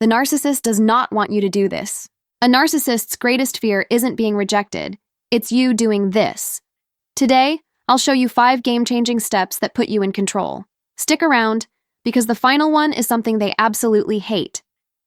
The narcissist does not want you to do this. A narcissist's greatest fear isn't being rejected, it's you doing this. Today, I'll show you 5 game-changing steps that put you in control. Stick around, because the final one is something they absolutely hate.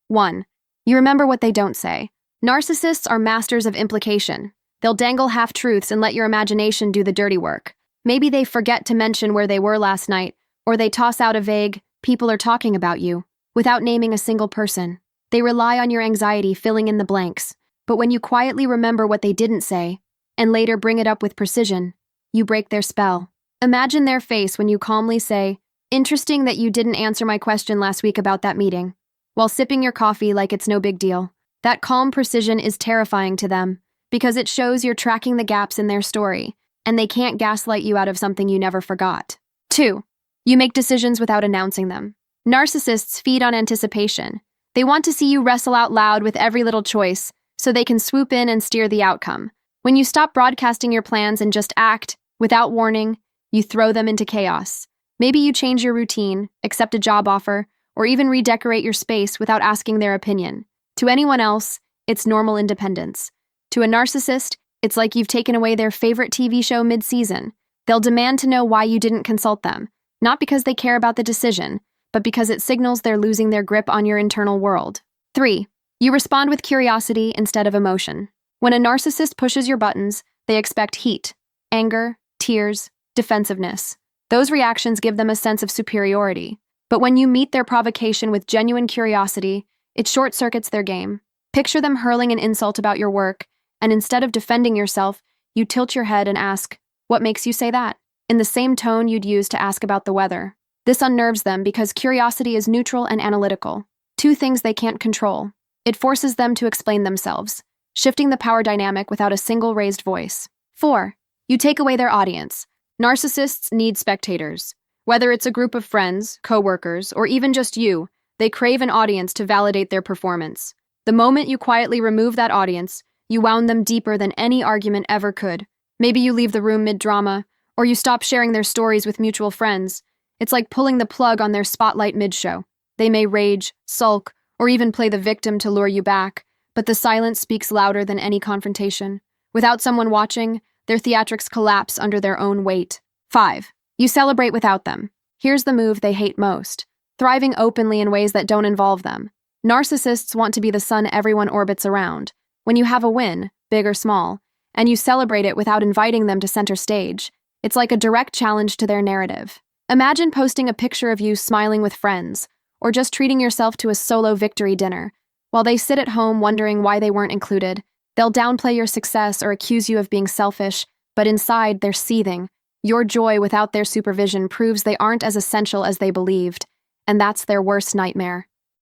1. You remember what they don't say. Narcissists are masters of implication. They'll dangle half-truths and let your imagination do the dirty work. Maybe they forget to mention where they were last night, or they toss out a vague, "people are talking about you," without naming a single person. They rely on your anxiety filling in the blanks, but when you quietly remember what they didn't say, and later bring it up with precision, you break their spell. Imagine their face when you calmly say, "Interesting that you didn't answer my question last week about that meeting," while sipping your coffee like it's no big deal. That calm precision is terrifying to them, because it shows you're tracking the gaps in their story, and they can't gaslight you out of something you never forgot. 2. You make decisions without announcing them. Narcissists feed on anticipation. They want to see you wrestle out loud with every little choice, so they can swoop in and steer the outcome. When you stop broadcasting your plans and just act, without warning, you throw them into chaos. Maybe you change your routine, accept a job offer, or even redecorate your space without asking their opinion. To anyone else, it's normal independence. To a narcissist, it's like you've taken away their favorite TV show mid-season. They'll demand to know why you didn't consult them, not because they care about the decision, but because it signals they're losing their grip on your internal world. 3. You respond with curiosity instead of emotion. When a narcissist pushes your buttons, they expect heat, anger, tears, defensiveness. Those reactions give them a sense of superiority. But when you meet their provocation with genuine curiosity, it short-circuits their game. Picture them hurling an insult about your work, and instead of defending yourself, you tilt your head and ask, "What makes you say that?" in the same tone you'd use to ask about the weather. This unnerves them because curiosity is neutral and analytical. 2 things they can't control. It forces them to explain themselves, shifting the power dynamic without a single raised voice. 4. You take away their audience. Narcissists need spectators. Whether it's a group of friends, coworkers, or even just you, they crave an audience to validate their performance. The moment you quietly remove that audience, you wound them deeper than any argument ever could. Maybe you leave the room mid-drama, or you stop sharing their stories with mutual friends. It's like pulling the plug on their spotlight mid-show. They may rage, sulk, or even play the victim to lure you back, but the silence speaks louder than any confrontation. Without someone watching, their theatrics collapse under their own weight. 5. You celebrate without them. Here's the move they hate most: thriving openly in ways that don't involve them. Narcissists want to be the sun everyone orbits around. When you have a win, big or small, and you celebrate it without inviting them to center stage, it's like a direct challenge to their narrative. Imagine posting a picture of you smiling with friends, or just treating yourself to a solo victory dinner. While they sit at home wondering why they weren't included, they'll downplay your success or accuse you of being selfish, but inside they're seething. Your joy without their supervision proves they aren't as essential as they believed, and that's their worst nightmare.